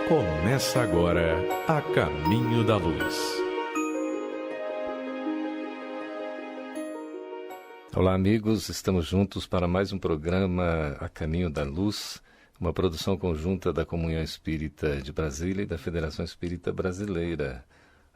Começa agora A Caminho da Luz. Olá, amigos, estamos juntos para mais um programa A Caminho da Luz, uma produção conjunta da Comunhão Espírita de Brasília e da Federação Espírita Brasileira.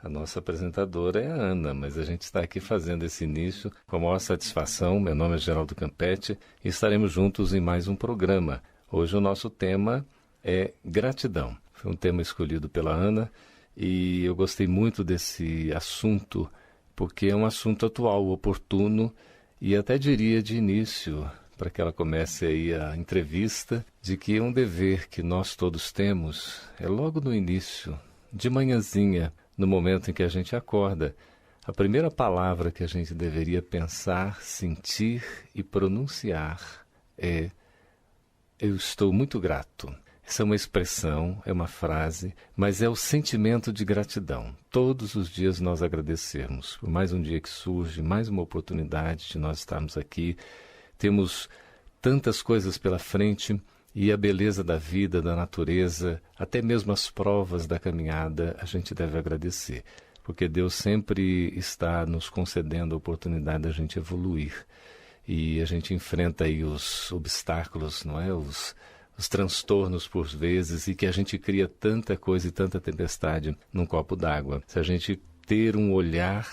A nossa apresentadora é a Ana, mas a gente está aqui fazendo esse início com a maior satisfação. Meu nome é Geraldo Campetti e estaremos juntos em mais um programa. Hoje o nosso tema é gratidão. Foi um tema escolhido pela Ana e eu gostei muito desse assunto porque é um assunto atual, oportuno e até diria de início, para que ela comece aí a entrevista, de que um dever que nós todos temos é logo no início, de manhãzinha, no momento em que a gente acorda, a primeira palavra que a gente deveria pensar, sentir e pronunciar é: eu estou muito grato. Essa é uma expressão, é uma frase, mas é o sentimento de gratidão. Todos os dias nós agradecermos por mais um dia que surge, mais uma oportunidade de nós estarmos aqui. Temos tantas coisas pela frente e a beleza da vida, da natureza, até mesmo as provas da caminhada, a gente deve agradecer. Porque Deus sempre está nos concedendo a oportunidade da gente evoluir. E a gente enfrenta aí os obstáculos, não é? Os transtornos por vezes, e que a gente cria tanta coisa e tanta tempestade num copo d'água. Se a gente ter um olhar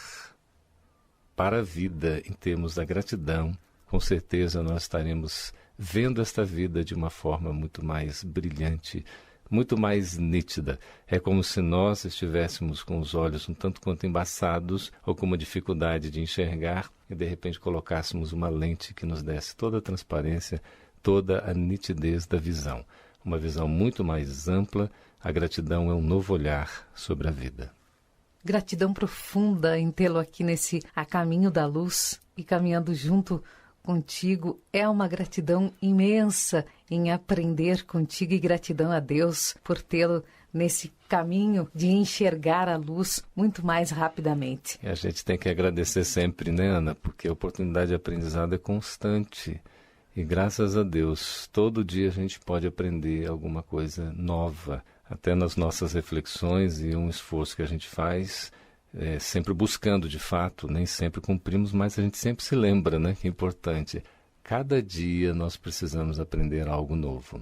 para a vida em termos da gratidão, com certeza nós estaremos vendo esta vida de uma forma muito mais brilhante, muito mais nítida. É como se nós estivéssemos com os olhos um tanto quanto embaçados ou com uma dificuldade de enxergar e de repente colocássemos uma lente que nos desse toda a transparência, toda a nitidez da visão. Uma visão muito mais ampla. A gratidão é um novo olhar sobre a vida. Gratidão profunda em tê-lo aqui nesse A Caminho da Luz e caminhando junto contigo. É uma gratidão imensa em aprender contigo e gratidão a Deus por tê-lo nesse caminho de enxergar a luz muito mais rapidamente. E a gente tem que agradecer sempre, né, Ana? Porque a oportunidade de aprendizado é constante. E graças a Deus, todo dia a gente pode aprender alguma coisa nova, até nas nossas reflexões e um esforço que a gente faz, sempre buscando de fato, nem sempre cumprimos, mas a gente sempre se lembra, né, que é importante. Cada dia nós precisamos aprender algo novo,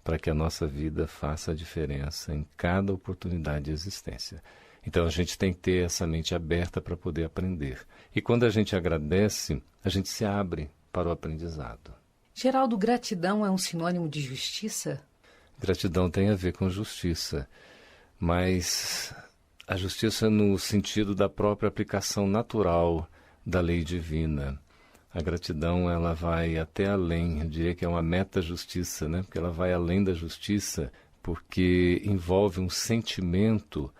para que a nossa vida faça a diferença em cada oportunidade de existência. Então a gente tem que ter essa mente aberta para poder aprender. E quando a gente agradece, a gente se abre para o aprendizado. Geraldo, gratidão é um sinônimo de justiça? Gratidão tem a ver com justiça, mas a justiça no sentido da própria aplicação natural da lei divina. A gratidão, ela vai até além, eu diria que é uma meta-justiça, né? Porque ela vai além da justiça, porque envolve um sentimento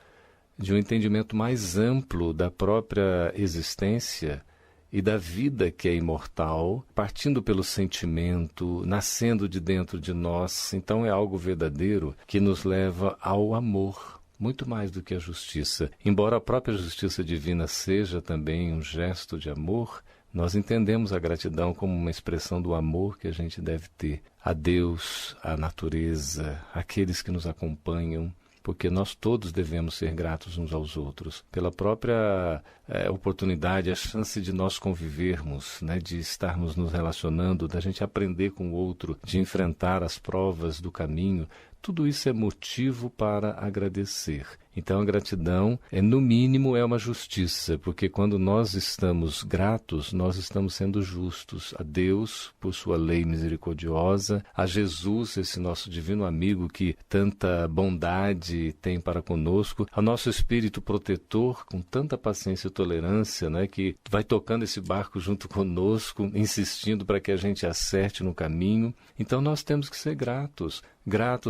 de um entendimento mais amplo da própria existência e da vida que é imortal, partindo pelo sentimento, nascendo de dentro de nós. Então é algo verdadeiro que nos leva ao amor, muito mais do que a justiça. Embora a própria justiça divina seja também um gesto de amor, nós entendemos a gratidão como uma expressão do amor que a gente deve ter a Deus, à natureza, àqueles que nos acompanham, porque nós todos devemos ser gratos uns aos outros, pela própria oportunidade, a chance de nós convivermos, né, de estarmos nos relacionando, da gente aprender com o outro, de enfrentar as provas do caminho. Tudo isso é motivo para agradecer. Então a gratidão, no mínimo, é uma justiça, porque quando nós estamos gratos, nós estamos sendo justos a Deus por sua lei misericordiosa, a Jesus, esse nosso divino amigo que tanta bondade tem para conosco, ao nosso espírito protetor com tanta paciência e tolerância, né, que vai tocando esse barco junto conosco, insistindo para que a gente acerte no caminho. Então nós temos que ser gratos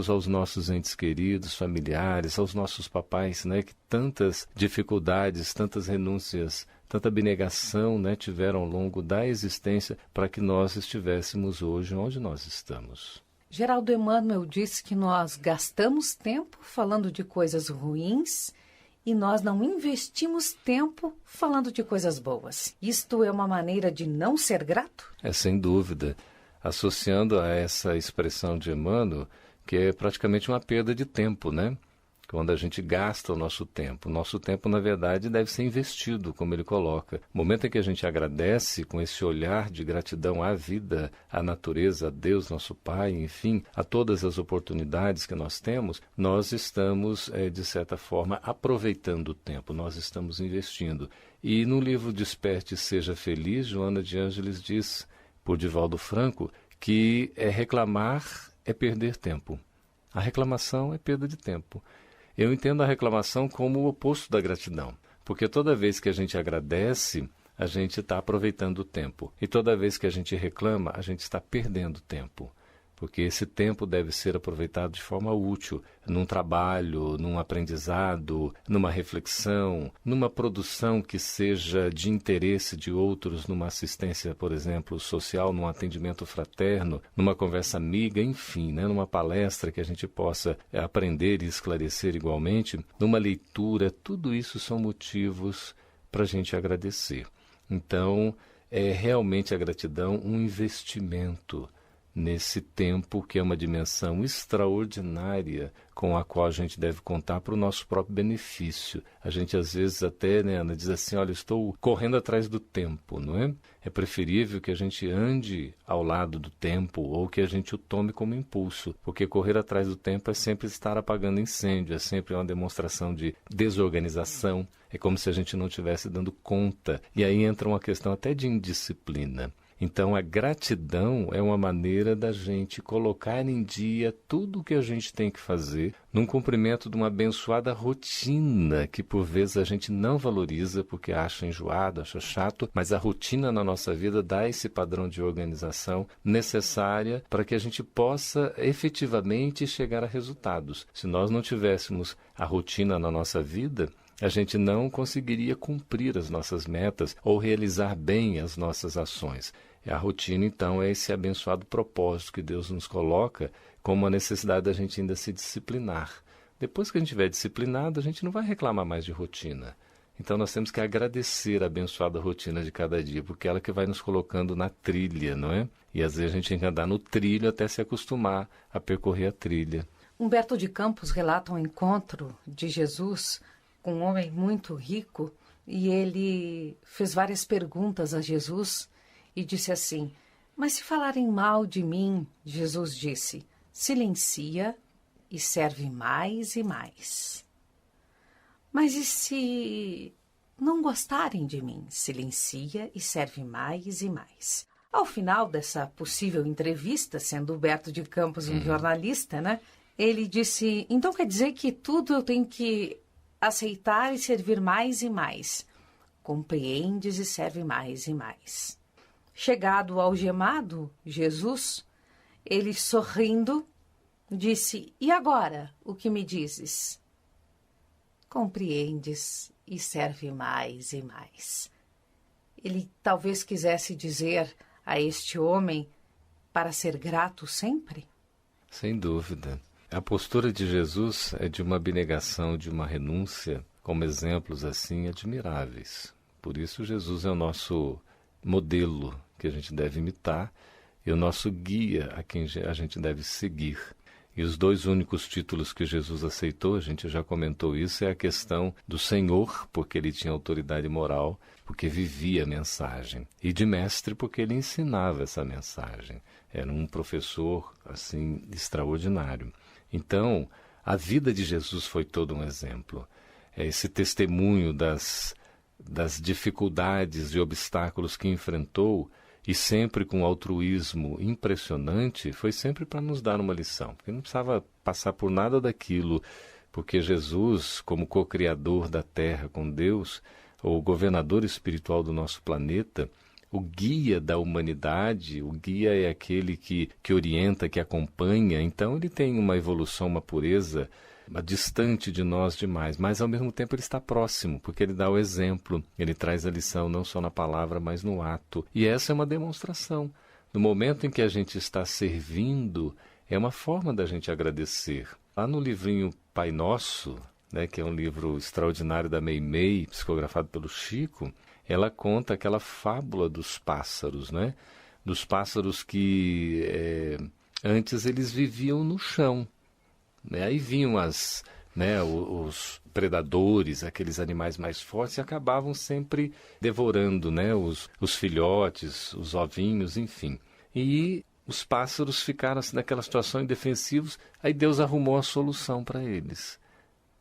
aos nossos entes queridos, familiares, aos nossos papais, né, que tantas dificuldades, tantas renúncias, tanta abnegação, né, tiveram ao longo da existência para que nós estivéssemos hoje onde nós estamos. Geraldo Emmanuel disse que nós gastamos tempo falando de coisas ruins e nós não investimos tempo falando de coisas boas. Isto é uma maneira de não ser grato? Sem dúvida. Associando a essa expressão de Emmanuel, que é praticamente uma perda de tempo, né? quando a gente gasta o nosso tempo. O nosso tempo, na verdade, deve ser investido, como ele coloca. No momento em que a gente agradece com esse olhar de gratidão à vida, à natureza, a Deus, nosso Pai, enfim, a todas as oportunidades que nós temos, nós estamos, de certa forma, aproveitando o tempo, nós estamos investindo. E no livro Desperte e Seja Feliz, Joana de Ângeles diz, por Divaldo Franco, que reclamar é perder tempo. A reclamação é perda de tempo. Eu entendo a reclamação como o oposto da gratidão, porque toda vez que a gente agradece, a gente está aproveitando o tempo. E toda vez que a gente reclama, a gente está perdendo tempo. Porque esse tempo deve ser aproveitado de forma útil, num trabalho, num aprendizado, numa reflexão, numa produção que seja de interesse de outros, numa assistência, por exemplo, social, num atendimento fraterno, numa conversa amiga, enfim, numa palestra que a gente possa aprender e esclarecer igualmente, numa leitura, tudo isso são motivos para a gente agradecer. Então, é realmente a gratidão um investimento nesse tempo que é uma dimensão extraordinária com a qual a gente deve contar para o nosso próprio benefício. A gente às vezes até, Ana, diz assim, olha, estou correndo atrás do tempo, não é? É preferível que a gente ande ao lado do tempo ou que a gente o tome como impulso, porque correr atrás do tempo é sempre estar apagando incêndio, é sempre uma demonstração de desorganização, é como se a gente não estivesse dando conta. E aí entra uma questão até de indisciplina. Então, a gratidão é uma maneira da gente colocar em dia tudo o que a gente tem que fazer num cumprimento de uma abençoada rotina que, por vezes, a gente não valoriza porque acha enjoado, acha chato, mas a rotina na nossa vida dá esse padrão de organização necessária para que a gente possa efetivamente chegar a resultados. Se nós não tivéssemos a rotina na nossa vida, a gente não conseguiria cumprir as nossas metas ou realizar bem as nossas ações. A rotina, então, é esse abençoado propósito que Deus nos coloca como a necessidade da gente ainda se disciplinar. Depois que a gente estiver disciplinado, a gente não vai reclamar mais de rotina. Então, nós temos que agradecer a abençoada rotina de cada dia, porque ela que vai nos colocando na trilha, não é? E às vezes a gente tem que andar no trilho até se acostumar a percorrer a trilha. Humberto de Campos relata um encontro de Jesus com um homem muito rico, e ele fez várias perguntas a Jesus e disse assim, mas se falarem mal de mim, Jesus disse, silencia e serve mais e mais. Mas e se não gostarem de mim? Silencia e serve mais e mais. Ao final dessa possível entrevista, sendo Humberto de Campos um jornalista, né? Ele disse, então quer dizer que tudo eu tenho que aceitar e servir mais e mais. Compreendes e serve mais e mais. Chegado algemado, Jesus, ele sorrindo, disse, e agora, o que me dizes? Compreendes e serve mais e mais. Ele talvez quisesse dizer a este homem para ser grato sempre? Sem dúvida. A postura de Jesus é de uma abnegação, de uma renúncia, como exemplos assim admiráveis. Por isso Jesus é o nosso modelo que a gente deve imitar e o nosso guia a quem a gente deve seguir. E os dois únicos títulos que Jesus aceitou, a gente já comentou isso, é a questão do Senhor, porque ele tinha autoridade moral, porque vivia a mensagem, e de mestre, porque ele ensinava essa mensagem. Era um professor, assim, extraordinário. Então, a vida de Jesus foi todo um exemplo. Esse testemunho das dificuldades e obstáculos que enfrentou, e sempre com um altruísmo impressionante, foi sempre para nos dar uma lição. Porque não precisava passar por nada daquilo, porque Jesus, como co-criador da Terra com Deus, o governador espiritual do nosso planeta, o guia da humanidade, o guia é aquele que orienta, que acompanha, então ele tem uma evolução, uma pureza distante de nós demais, mas ao mesmo tempo ele está próximo, porque ele dá o exemplo, ele traz a lição não só na palavra, mas no ato. E essa é uma demonstração. No momento em que a gente está servindo, é uma forma da gente agradecer. Lá no livrinho Pai Nosso, né, que é um livro extraordinário da Meimei, psicografado pelo Chico, ela conta aquela fábula dos pássaros, né? Dos pássaros que antes eles viviam no chão. Aí vinham as né, os predadores, aqueles animais mais fortes, acabavam sempre devorando, né, os filhotes, os ovinhos, enfim. E os pássaros ficaram assim, naquela situação indefensivos, aí Deus arrumou a solução para eles.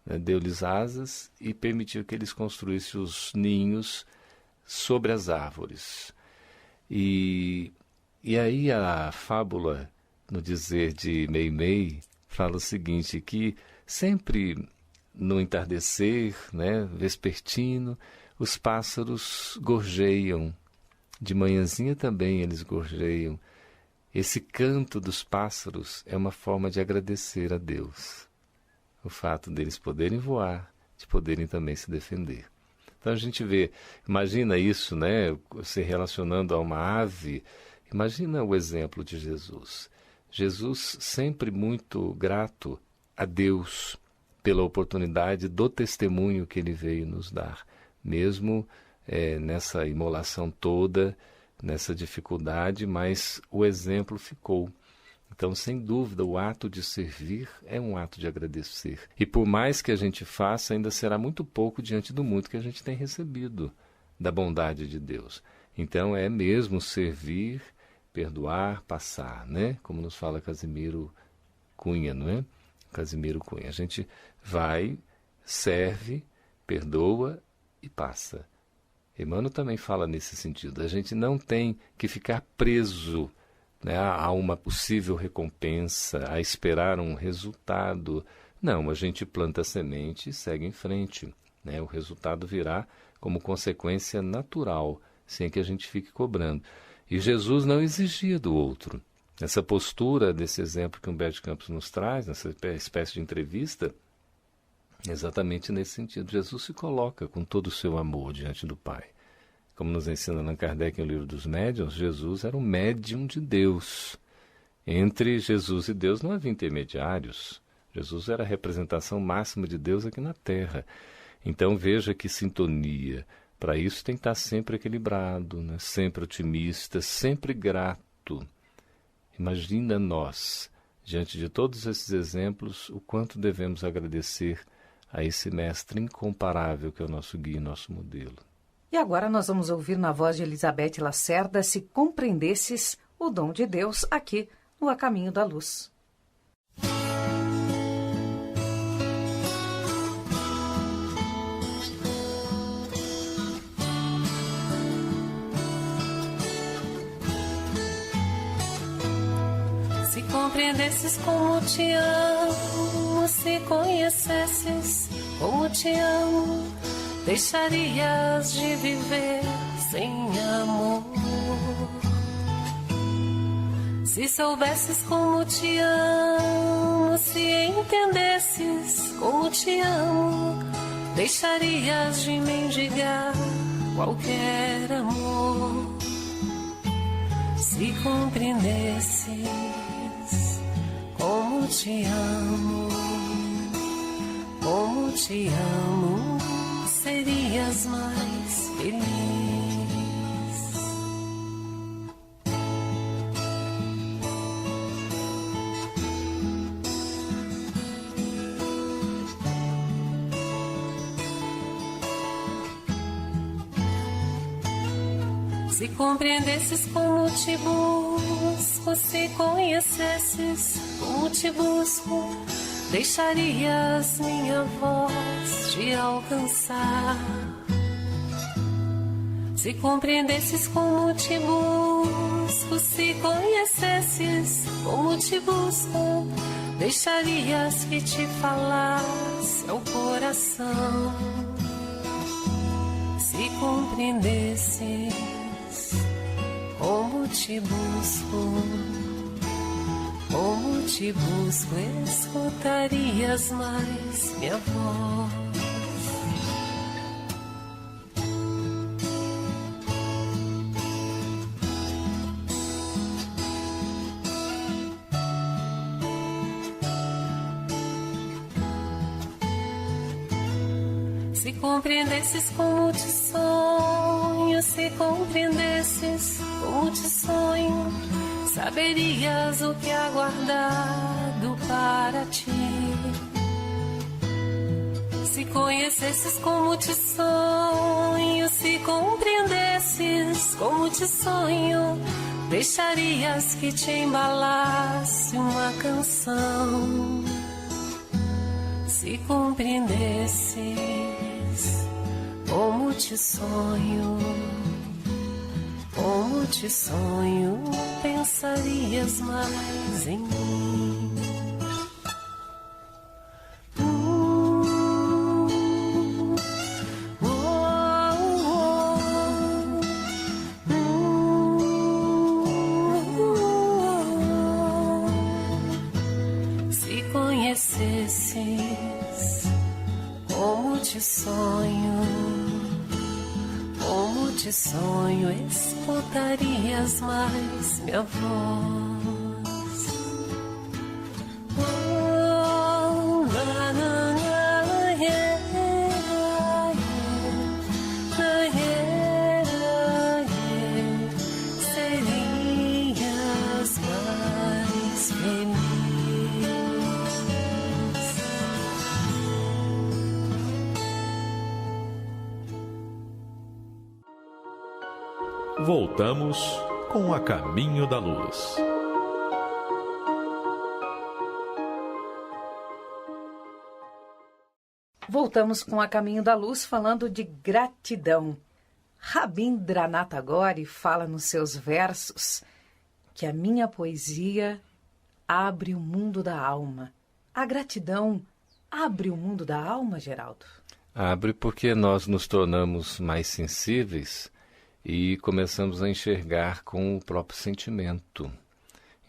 Né, deu-lhes asas e permitiu que eles construíssem os ninhos sobre as árvores. E aí a fábula, no dizer de Meimei, fala o seguinte, que sempre no entardecer, né, vespertino, os pássaros gorjeiam. De manhãzinha também eles gorjeiam. Esse canto dos pássaros é uma forma de agradecer a Deus. O fato deles poderem voar, de poderem também se defender. Então a gente vê, imagina isso, né, se relacionando a uma ave, imagina o exemplo de Jesus. Jesus sempre muito grato a Deus pela oportunidade do testemunho que ele veio nos dar, mesmo nessa imolação toda, nessa dificuldade, mas o exemplo ficou. Então, sem dúvida, o ato de servir é um ato de agradecer. E por mais que a gente faça, ainda será muito pouco diante do muito que a gente tem recebido da bondade de Deus. Então, é mesmo servir, perdoar, passar, né? Como nos fala Casimiro Cunha, não é? Casimiro Cunha. A gente vai, serve, perdoa e passa. Emmanuel também fala nesse sentido. A gente não tem que ficar preso, né, a uma possível recompensa, a esperar um resultado. Não, a gente planta a semente e segue em frente. Né? O resultado virá como consequência natural, sem que a gente fique cobrando. E Jesus não exigia do outro. Essa postura desse exemplo que Humberto de Campos nos traz, nessa espécie de entrevista, exatamente nesse sentido. Jesus se coloca com todo o seu amor diante do Pai. Como nos ensina Allan Kardec no livro dos Médiuns, Jesus era um médium de Deus. Entre Jesus e Deus não havia intermediários. Jesus era a representação máxima de Deus aqui na Terra. Então veja que sintonia. Para isso tem que estar sempre equilibrado, né? Sempre otimista, sempre grato. Imagina nós, diante de todos esses exemplos, o quanto devemos agradecer a esse mestre incomparável que é o nosso guia e nosso modelo. E agora nós vamos ouvir na voz de Elizabeth Lacerda Se Compreendesses o Dom de Deus aqui no A Caminho da Luz. Se compreendesses como te amo, se conhecesses como te amo, deixarias de viver sem amor. Se soubesses como te amo, se entendesses como te amo, deixarias de mendigar qualquer amor. Se compreendesses como te amo, serias mais feliz. Se compreendesses como te busco, se conhecesses como te busco, deixarias minha voz te alcançar. Se compreendesses como te busco, se conhecesses como te busco, deixarias que te falasse ao coração. Se compreendesses como te busco, escutarias mais minha voz. Se compreendesses como te sonho, se compreendesses como te sonho, saberias o que há guardado para ti. Se conhecesses como te sonho, se compreendesses como te sonho, deixarias que te embalasse uma canção. Se compreendesses como te sonho, pensarias mais em mim. Se conhecesses como te sonho, escutarias mais minha voz. Oh, na, na, na, yeah, yeah, yeah. Serias mais feliz. Voltamos com A Caminho da Luz. Voltamos com A Caminho da Luz falando de gratidão. Rabindranath Tagore fala nos seus versos que a minha poesia abre o mundo da alma. A gratidão abre o mundo da alma, Geraldo? Abre porque nós nos tornamos mais sensíveis e começamos a enxergar com o próprio sentimento.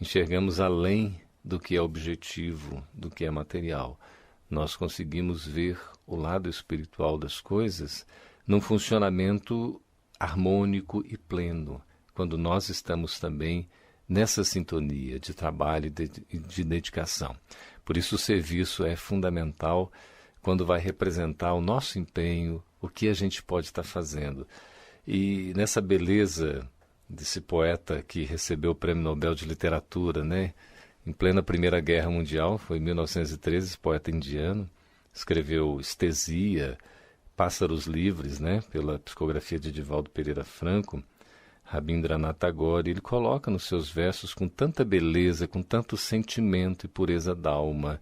Enxergamos além do que é objetivo, do que é material. Nós conseguimos ver o lado espiritual das coisas num funcionamento harmônico e pleno, quando nós estamos também nessa sintonia de trabalho e de dedicação. Por isso o serviço é fundamental quando vai representar o nosso empenho, o que a gente pode estar fazendo. E nessa beleza desse poeta que recebeu o Prêmio Nobel de Literatura, né? Em plena Primeira Guerra Mundial, foi em 1913, esse poeta indiano, escreveu Estesia, Pássaros Livres, né? Pela psicografia de Edivaldo Pereira Franco, Rabindranath Tagore, ele coloca nos seus versos com tanta beleza, com tanto sentimento e pureza d'alma.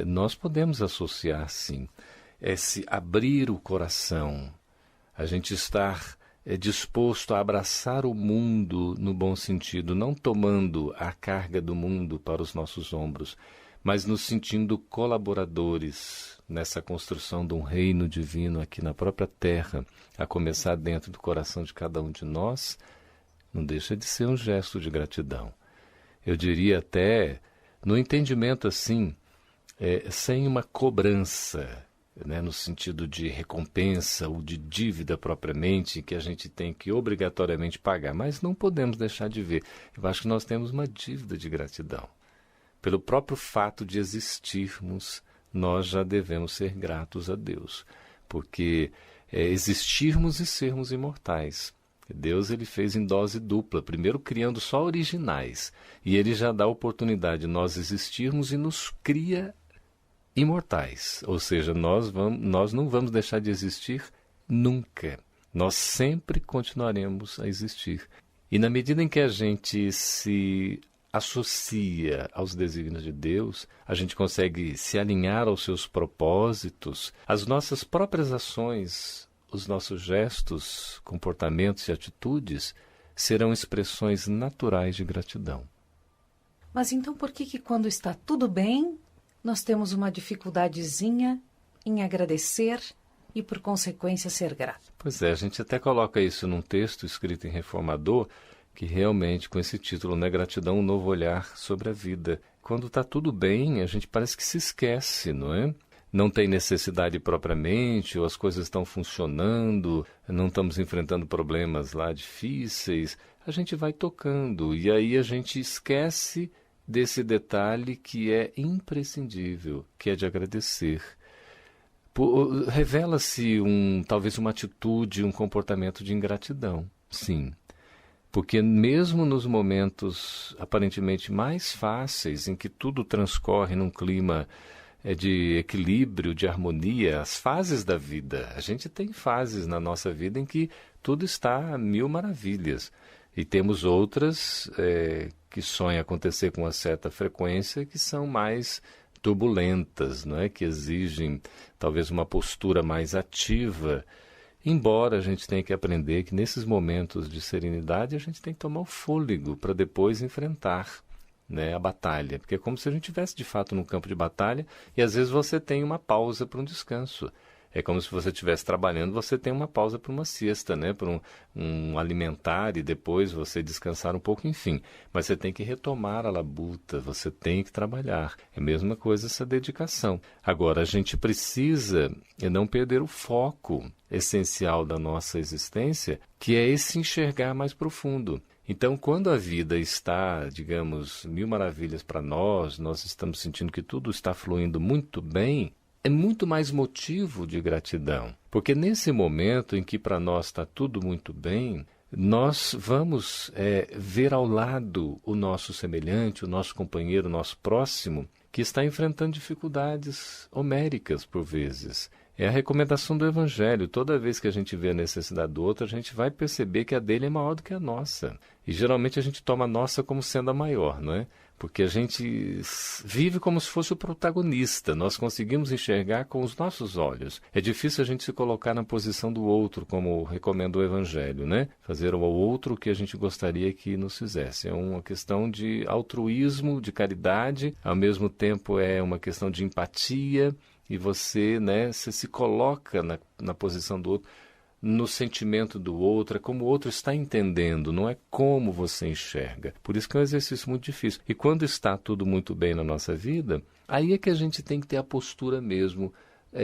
Nós podemos associar, sim, esse abrir o coração, a gente estar disposto a abraçar o mundo no bom sentido, não tomando a carga do mundo para os nossos ombros, mas nos sentindo colaboradores nessa construção de um reino divino aqui na própria terra, a começar dentro do coração de cada um de nós, não deixa de ser um gesto de gratidão. Eu diria até, no entendimento assim, sem uma cobrança, né, no sentido de recompensa ou de dívida propriamente, que a gente tem que obrigatoriamente pagar, mas não podemos deixar de ver. Eu acho que nós temos uma dívida de gratidão. Pelo próprio fato de existirmos, nós já devemos ser gratos a Deus, porque existirmos e sermos imortais. Deus ele fez em dose dupla, primeiro criando só originais, e ele já dá a oportunidade de nós existirmos e nos cria imortais, ou seja, nós não vamos deixar de existir nunca. Nós sempre continuaremos a existir. E na medida em que a gente se associa aos desígnios de Deus, a gente consegue se alinhar aos seus propósitos, as nossas próprias ações, os nossos gestos, comportamentos e atitudes serão expressões naturais de gratidão. Mas então por que quando está tudo bem, nós temos uma dificuldadezinha em agradecer e, por consequência, ser grato? Pois é, a gente até coloca isso num texto escrito em Reformador, que realmente, com esse título, né, Gratidão, um novo olhar sobre a vida. Quando está tudo bem, a gente parece que se esquece, não é? Não tem necessidade propriamente, ou as coisas estão funcionando, não estamos enfrentando problemas lá difíceis, a gente vai tocando, e aí a gente esquece desse detalhe que é imprescindível, que é de agradecer. Revela-se talvez uma atitude, um comportamento de ingratidão, sim. Porque mesmo nos momentos aparentemente mais fáceis, em que tudo transcorre num clima de equilíbrio, de harmonia, as fases da vida. A gente tem fases na nossa vida em que tudo está a mil maravilhas. E temos outras que sonham acontecer com uma certa frequência, que são mais turbulentas, não é? Que exigem talvez uma postura mais ativa. Embora a gente tenha que aprender que nesses momentos de serenidade a gente tem que tomar o fôlego para depois enfrentar, né, a batalha. Porque é como se a gente estivesse de fato num campo de batalha e às vezes você tem uma pausa para um descanso. É como se você estivesse trabalhando, você tem uma pausa para uma siesta, né? Para um alimentar e depois você descansar um pouco, enfim. Mas você tem que retomar a labuta, você tem que trabalhar. É a mesma coisa essa dedicação. Agora, a gente precisa não perder o foco essencial da nossa existência, que é esse enxergar mais profundo. Então, quando a vida está, digamos, mil maravilhas para nós estamos sentindo que tudo está fluindo muito bem, é muito mais motivo de gratidão. Porque nesse momento em que para nós está tudo muito bem, nós vamos ver ao lado o nosso semelhante, o nosso companheiro, o nosso próximo, que está enfrentando dificuldades homéricas por vezes. É a recomendação do Evangelho. Toda vez que a gente vê a necessidade do outro, a gente vai perceber que a dele é maior do que a nossa. E geralmente a gente toma a nossa como sendo a maior, não é? Porque a gente vive como se fosse o protagonista. Nós conseguimos enxergar com os nossos olhos. É difícil a gente se colocar na posição do outro, como recomenda o Evangelho, né? Fazer ao outro o que a gente gostaria que nos fizesse. É uma questão de altruísmo, de caridade, ao mesmo tempo é uma questão de empatia, e você, né, você se coloca na posição do outro, no sentimento do outro, é como o outro está entendendo, não é como você enxerga. Por isso que é um exercício muito difícil. E quando está tudo muito bem na nossa vida, aí é que a gente tem que ter a postura mesmo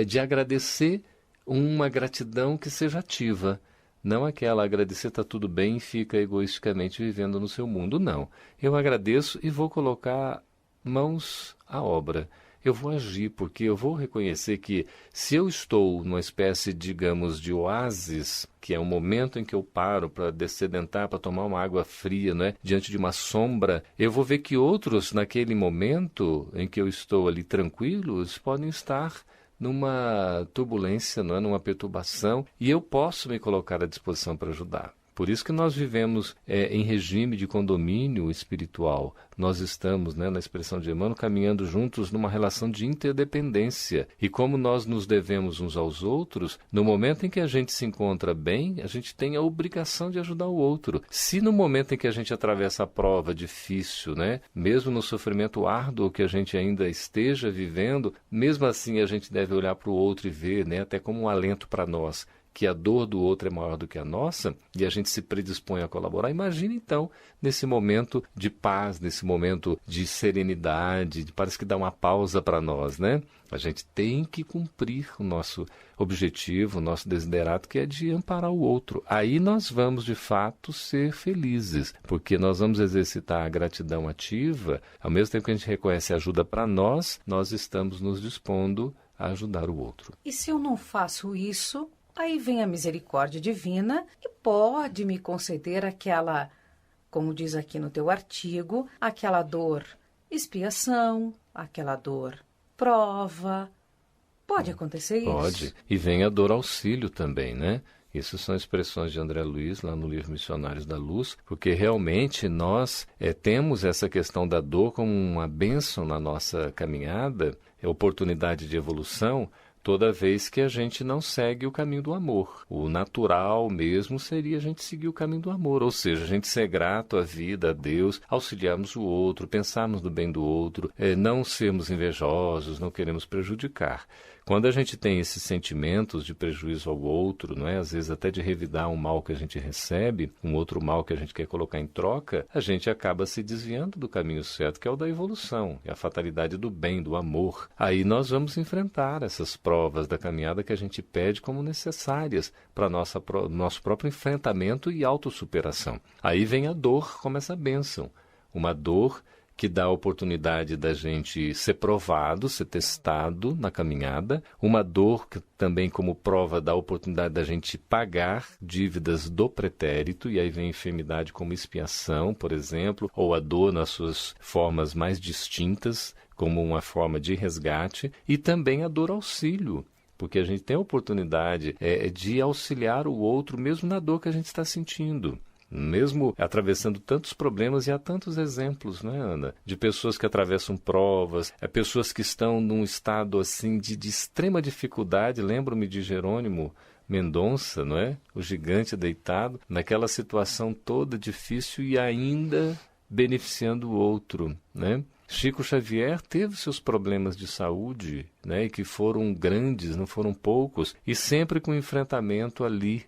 de agradecer, uma gratidão que seja ativa. Não aquela agradecer está tudo bem e fica egoisticamente vivendo no seu mundo. Não. Eu agradeço e vou colocar mãos à obra. Eu vou agir, porque eu vou reconhecer que se eu estou numa espécie, digamos, de oásis, que é um momento em que eu paro para dessedentar, para tomar uma água fria, né, diante de uma sombra, eu vou ver que outros, naquele momento em que eu estou ali tranquilos, podem estar numa turbulência, não é, numa perturbação, e eu posso me colocar à disposição para ajudar. Por isso que nós vivemos em regime de condomínio espiritual. Nós estamos, né, na expressão de Emmanuel, caminhando juntos numa relação de interdependência. E como nós nos devemos uns aos outros, no momento em que a gente se encontra bem, a gente tem a obrigação de ajudar o outro. Se no momento em que a gente atravessa a prova difícil, né, mesmo no sofrimento árduo que a gente ainda esteja vivendo, mesmo assim a gente deve olhar para o outro e ver, né, até como um alento para nós, que a dor do outro é maior do que a nossa, e a gente se predispõe a colaborar. Imagine, então, nesse momento de paz, nesse momento de serenidade, parece que dá uma pausa para nós, né? A gente tem que cumprir o nosso objetivo, o nosso desiderato, que é de amparar o outro. Aí nós vamos, de fato, ser felizes, porque nós vamos exercitar a gratidão ativa, ao mesmo tempo que a gente reconhece a ajuda para nós, nós estamos nos dispondo a ajudar o outro. E se eu não faço isso, aí vem a misericórdia divina e pode me conceder aquela, como diz aqui no teu artigo, aquela dor expiação, aquela dor prova. Pode acontecer isso? Pode. E vem a dor auxílio também, né? Isso são expressões de André Luiz, lá no livro Missionários da Luz, porque realmente nós temos essa questão da dor como uma bênção na nossa caminhada, oportunidade de evolução, toda vez que a gente não segue o caminho do amor. O natural mesmo seria a gente seguir o caminho do amor, ou seja, a gente ser grato à vida, a Deus, auxiliarmos o outro, pensarmos no bem do outro, não sermos invejosos, não queremos prejudicar. Quando a gente tem esses sentimentos de prejuízo ao outro, não é? Às vezes até de revidar um mal que a gente recebe, um outro mal que a gente quer colocar em troca, a gente acaba se desviando do caminho certo, que é o da evolução, é a fatalidade do bem, do amor. Aí nós vamos enfrentar essas provas da caminhada que a gente pede como necessárias para nosso próprio enfrentamento e autossuperação. Aí vem a dor como essa bênção, uma dor que dá a oportunidade da gente ser provado, ser testado na caminhada. Uma dor que também, como prova, dá a oportunidade da gente pagar dívidas do pretérito, e aí vem a enfermidade como expiação, por exemplo, ou a dor nas suas formas mais distintas, como uma forma de resgate, e também a dor auxílio, porque a gente tem a oportunidade de auxiliar o outro mesmo na dor que a gente está sentindo. Mesmo atravessando tantos problemas, e há tantos exemplos, né, Ana? De pessoas que atravessam provas, pessoas que estão num estado assim de extrema dificuldade. Lembro-me de Jerônimo Mendonça, não é? O gigante deitado, naquela situação toda difícil e ainda beneficiando o outro, né? Chico Xavier teve seus problemas de saúde, né, e que foram grandes, não foram poucos, e sempre com enfrentamento ali,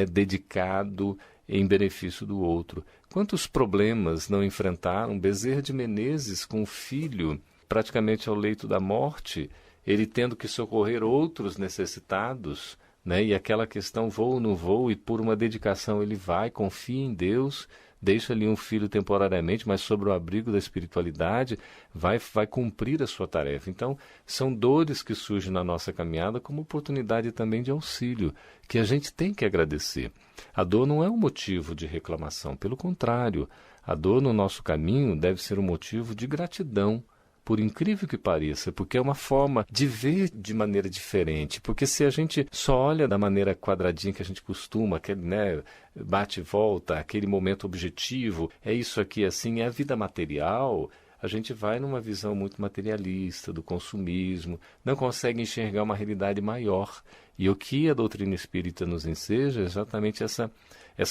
dedicado em benefício do outro. Quantos problemas não enfrentaram Bezerra de Menezes com o filho praticamente ao leito da morte, ele tendo que socorrer outros necessitados, né? E aquela questão, vou ou não vou, e por uma dedicação ele vai, confia em Deus, deixa ali um filho temporariamente, mas sobre o abrigo da espiritualidade vai cumprir a sua tarefa. Então, são dores que surgem na nossa caminhada como oportunidade também de auxílio, que a gente tem que agradecer. A dor não é um motivo de reclamação, pelo contrário, a dor no nosso caminho deve ser um motivo de gratidão, por incrível que pareça, porque é uma forma de ver de maneira diferente. Porque se a gente só olha da maneira quadradinha que a gente costuma, aquele, né, bate e volta, aquele momento objetivo, é isso aqui assim, é a vida material, a gente vai numa visão muito materialista do consumismo, não consegue enxergar uma realidade maior. E o que a doutrina espírita nos enseja é exatamente essa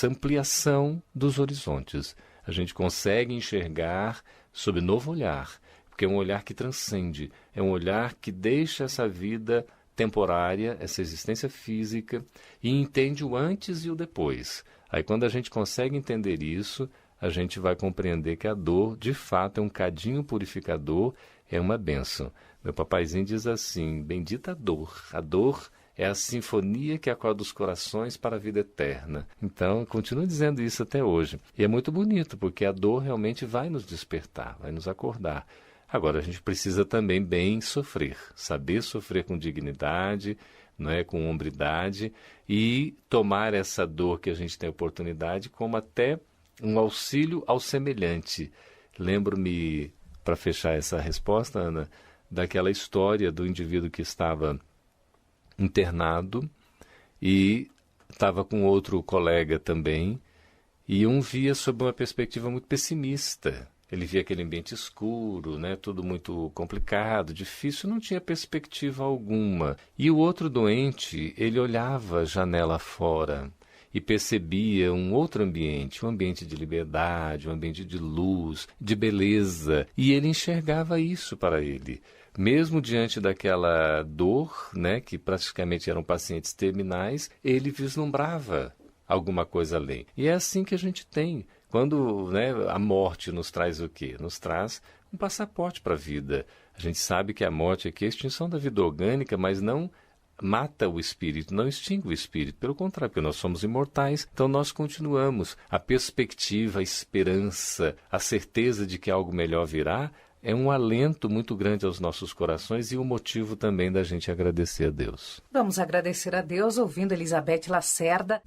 ampliação dos horizontes. A gente consegue enxergar sob novo olhar, porque é um olhar que transcende, é um olhar que deixa essa vida temporária, essa existência física, e entende o antes e o depois. Aí quando a gente consegue entender isso, a gente vai compreender que a dor, de fato, é um cadinho purificador, é uma bênção. Meu papaizinho diz assim, bendita a dor é a sinfonia que acorda os corações para a vida eterna. Então, eu continuo dizendo isso até hoje. E é muito bonito, porque a dor realmente vai nos despertar, vai nos acordar. Agora, a gente precisa também bem sofrer, saber sofrer com dignidade, não é, com hombridade, e tomar essa dor que a gente tem a oportunidade como até um auxílio ao semelhante. Lembro-me, para fechar essa resposta, Ana, daquela história do indivíduo que estava internado e estava com outro colega também, e um via sob uma perspectiva muito pessimista. Ele via aquele ambiente escuro, né, tudo muito complicado, difícil, não tinha perspectiva alguma. E o outro doente, ele olhava a janela fora e percebia um outro ambiente, um ambiente de liberdade, um ambiente de luz, de beleza. E ele enxergava isso para ele. Mesmo diante daquela dor, né, que praticamente eram pacientes terminais, ele vislumbrava alguma coisa além. E é assim que a gente tem. Quando, né, a morte nos traz o quê? Nos traz um passaporte para a vida. A gente sabe que a morte aqui é a extinção da vida orgânica, mas não mata o espírito, não extingue o espírito. Pelo contrário, porque nós somos imortais, então nós continuamos. A perspectiva, a esperança, a certeza de que algo melhor virá é um alento muito grande aos nossos corações e um motivo também da gente agradecer a Deus. Vamos agradecer a Deus ouvindo Elizabeth Lacerda.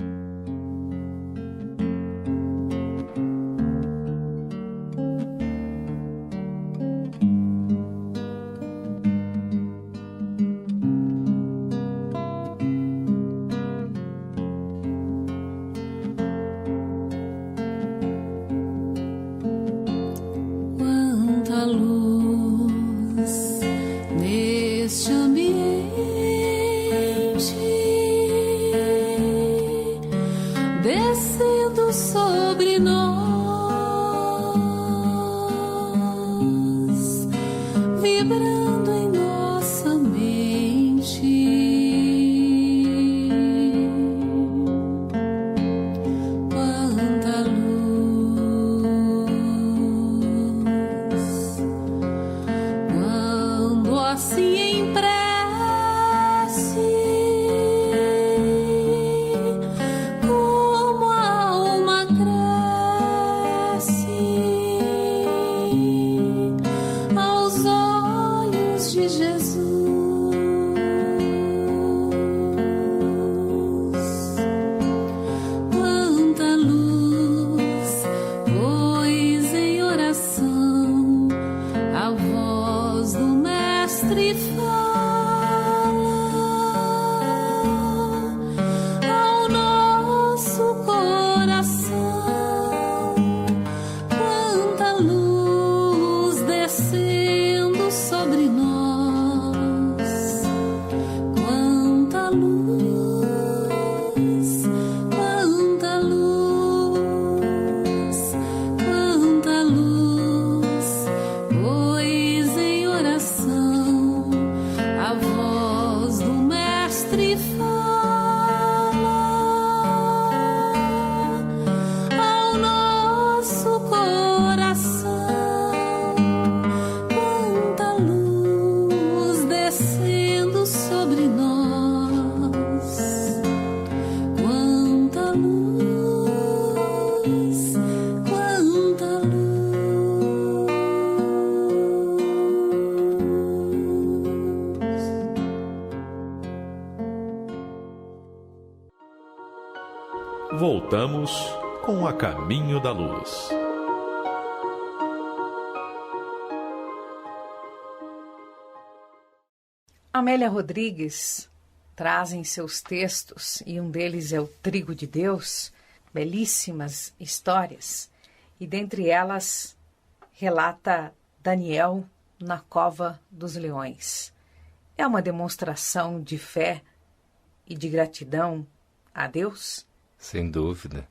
voltamos com A Caminho da Luz. Amélia Rodrigues traz em seus textos, e um deles é o Trigo de Deus, belíssimas histórias, e dentre elas relata Daniel na cova dos leões. É uma demonstração de fé e de gratidão a Deus? Sem dúvida.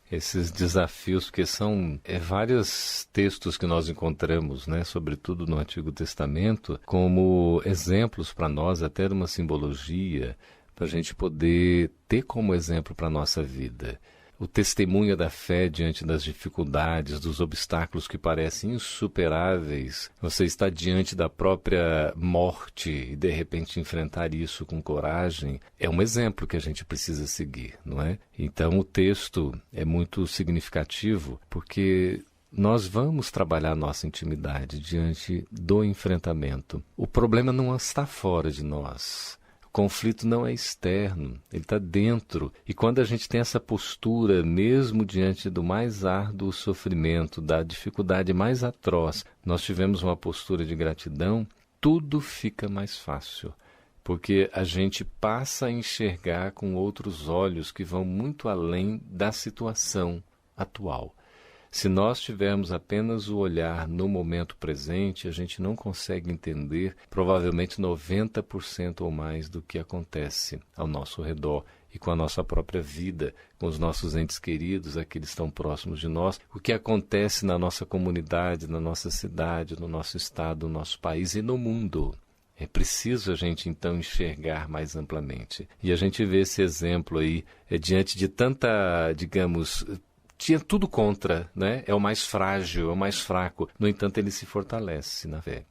Esses desafios, porque são vários textos que nós encontramos, né, sobretudo no Antigo Testamento, como exemplos para nós, até de uma simbologia, para a gente poder ter como exemplo para a nossa vida. O testemunho da fé diante das dificuldades, dos obstáculos que parecem insuperáveis. Você está diante da própria morte e de repente enfrentar isso com coragem. É um exemplo que a gente precisa seguir, não é? Então o texto é muito significativo porque nós vamos trabalhar nossa intimidade diante do enfrentamento. O problema não está fora de nós. O conflito não é externo, ele está dentro. E quando a gente tem essa postura, mesmo diante do mais árduo sofrimento, da dificuldade mais atroz, nós tivemos uma postura de gratidão, tudo fica mais fácil. Porque a gente passa a enxergar com outros olhos que vão muito além da situação atual. Se nós tivermos apenas o olhar no momento presente, a gente não consegue entender provavelmente 90% ou mais do que acontece ao nosso redor e com a nossa própria vida, com os nossos entes queridos, aqueles que estão próximos de nós, o que acontece na nossa comunidade, na nossa cidade, no nosso estado, no nosso país e no mundo. É preciso a gente, então, enxergar mais amplamente. E a gente vê esse exemplo aí, diante de tanta, digamos, tinha tudo contra, né? É o mais frágil, é o mais fraco. No entanto, ele se fortalece na fé.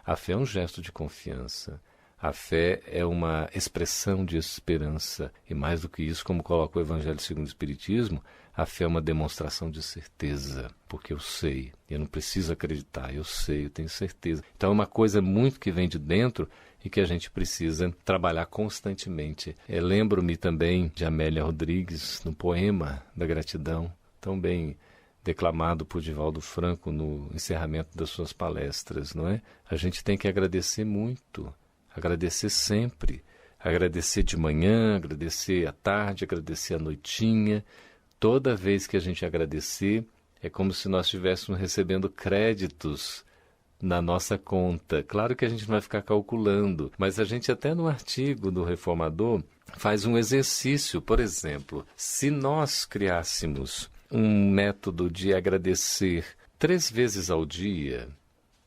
A fé é um gesto de confiança. A fé é uma expressão de esperança. E mais do que isso, como coloca o Evangelho segundo o Espiritismo, a fé é uma demonstração de certeza. Porque eu sei, eu não preciso acreditar, eu sei, eu tenho certeza. Então é uma coisa muito que vem de dentro e que a gente precisa trabalhar constantemente. Lembro-me também de Amélia Rodrigues, no poema da gratidão, tão bem declamado por Divaldo Franco no encerramento das suas palestras, não é? A gente tem que agradecer muito, agradecer sempre, agradecer de manhã, agradecer à tarde, agradecer à noitinha. Toda vez que a gente agradecer, é como se nós estivéssemos recebendo créditos na nossa conta. Claro que a gente não vai ficar calculando, mas a gente até no artigo do Reformador faz um exercício. Por exemplo, se nós criássemos um método de agradecer 3 vezes ao dia,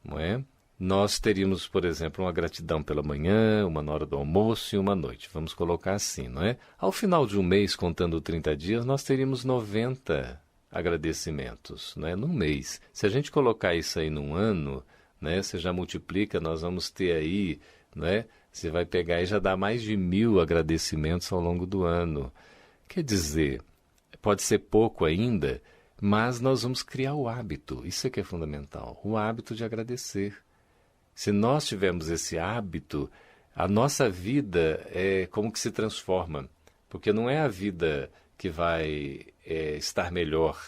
não é? Nós teríamos, por exemplo, uma gratidão pela manhã, uma na hora do almoço e uma à noite. Vamos colocar assim, não é? Ao final de um mês, contando 30 dias, nós teríamos 90 agradecimentos, não é? Num mês. Se a gente colocar isso aí num ano, né? Você já multiplica, nós vamos ter aí, né? Você vai pegar e já dá mais de 1000 agradecimentos ao longo do ano. Quer dizer, pode ser pouco ainda, mas nós vamos criar o hábito. Isso é que é fundamental, o hábito de agradecer. Se nós tivermos esse hábito, a nossa vida é como que se transforma. Porque não é a vida que vai estar melhor,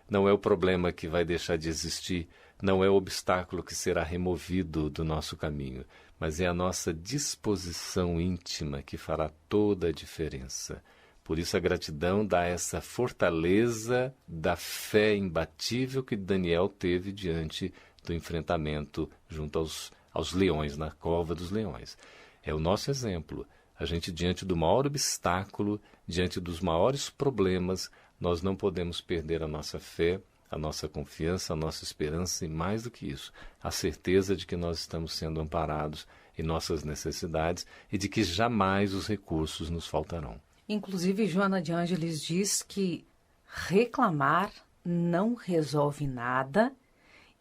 não é o problema que vai deixar de existir, não é o obstáculo que será removido do nosso caminho, mas é a nossa disposição íntima que fará toda a diferença. Por isso a gratidão dá essa fortaleza da fé imbatível que Daniel teve diante do enfrentamento junto aos leões, na cova dos leões. É o nosso exemplo. A gente, diante do maior obstáculo, diante dos maiores problemas, nós não podemos perder a nossa fé, a nossa confiança, a nossa esperança e, mais do que isso, a certeza de que nós estamos sendo amparados em nossas necessidades e de que jamais os recursos nos faltarão. Inclusive, Joana de Ângeles diz que reclamar não resolve nada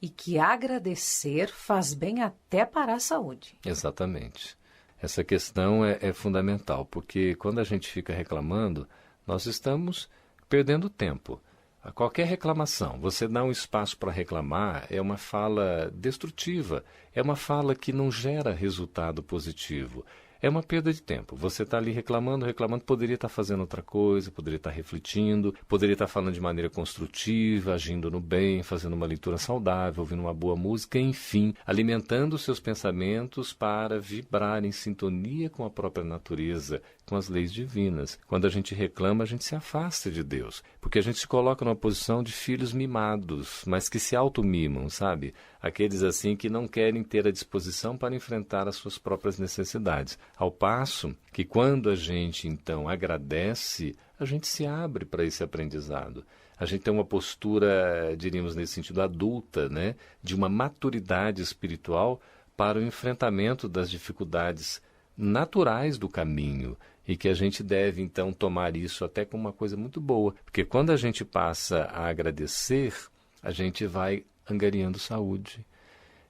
e que agradecer faz bem até para a saúde. Exatamente. Essa questão é fundamental, porque quando a gente fica reclamando, nós estamos perdendo tempo. A qualquer reclamação, você dá um espaço para reclamar, é uma fala destrutiva, é uma fala que não gera resultado positivo. é uma perda de tempo. Você está ali reclamando, poderia estar fazendo outra coisa, poderia estar refletindo, poderia estar falando de maneira construtiva, agindo no bem, fazendo uma leitura saudável, ouvindo uma boa música, enfim, alimentando os seus pensamentos para vibrar em sintonia com a própria natureza, com as leis divinas. Quando a gente reclama, a gente se afasta de Deus, porque a gente se coloca numa posição de filhos mimados, mas que se automimam, sabe? Aqueles assim que não querem ter a disposição para enfrentar as suas próprias necessidades. Ao passo que quando a gente então agradece, a gente se abre para esse aprendizado. A gente tem uma postura, diríamos nesse sentido, adulta, né? De uma maturidade espiritual para o enfrentamento das dificuldades naturais do caminho, e que a gente deve então tomar isso até como uma coisa muito boa, porque quando a gente passa a agradecer, a gente vai angariando saúde.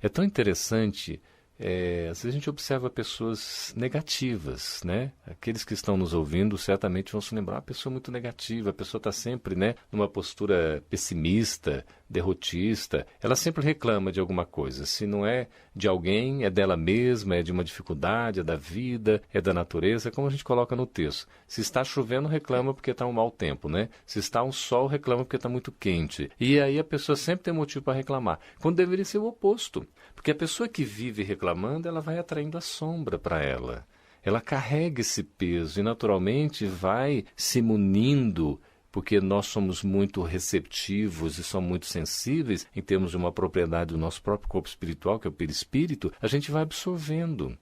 É tão interessante, às vezes a gente observa pessoas negativas, né? Aqueles que estão nos ouvindo certamente vão se lembrar, uma pessoa muito negativa, a pessoa está sempre, né, numa postura pessimista, derrotista, ela sempre reclama de alguma coisa. Se não é de alguém, é dela mesma, é de uma dificuldade, é da vida, é da natureza, como a gente coloca no texto. Se está chovendo, reclama porque está um mau tempo, né? Se está um sol, reclama porque está muito quente. E aí a pessoa sempre tem motivo para reclamar, quando deveria ser o oposto. Porque a pessoa que vive reclamando, ela vai atraindo a sombra para ela. Ela carrega esse peso e naturalmente vai se munindo, porque nós somos muito receptivos e somos muito sensíveis em termos de uma propriedade do nosso próprio corpo espiritual, que é o perispírito, a gente vai absorvendo.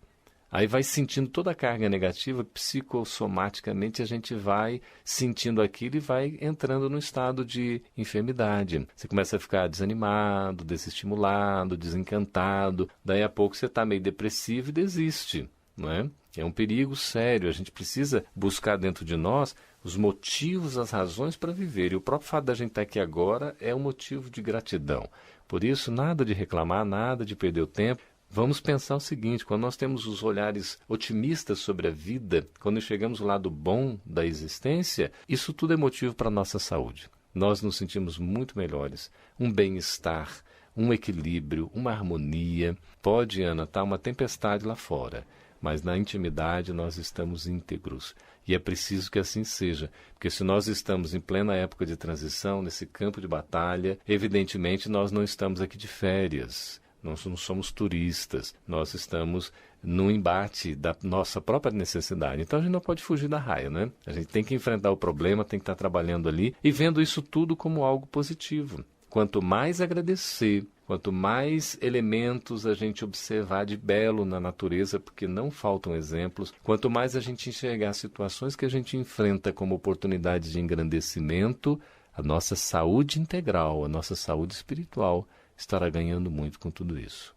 Aí vai sentindo toda a carga negativa, psicossomaticamente a gente vai sentindo aquilo e vai entrando num estado de enfermidade. Você começa a ficar desanimado, desestimulado, desencantado, daí a pouco você está meio depressivo e desiste, não é? É um perigo sério, a gente precisa buscar dentro de nós os motivos, as razões para viver. E o próprio fato da gente estar aqui agora é um motivo de gratidão. Por isso, nada de reclamar, nada de perder o tempo. Vamos pensar o seguinte, quando nós temos os olhares otimistas sobre a vida, quando chegamos ao lado bom da existência, isso tudo é motivo para a nossa saúde. Nós nos sentimos muito melhores, um bem-estar, um equilíbrio, uma harmonia. Pode, Ana, estar uma tempestade lá fora, mas na intimidade nós estamos íntegros. E é preciso que assim seja, porque se nós estamos em plena época de transição, nesse campo de batalha, evidentemente nós não estamos aqui de férias. Nós não somos turistas, nós estamos no embate da nossa própria necessidade. Então a gente não pode fugir da raia, né? A gente tem que enfrentar o problema, tem que estar trabalhando ali e vendo isso tudo como algo positivo. Quanto mais agradecer, quanto mais elementos a gente observar de belo na natureza, porque não faltam exemplos, quanto mais a gente enxergar situações que a gente enfrenta como oportunidades de engrandecimento, a nossa saúde integral, a nossa saúde espiritual estará ganhando muito com tudo isso.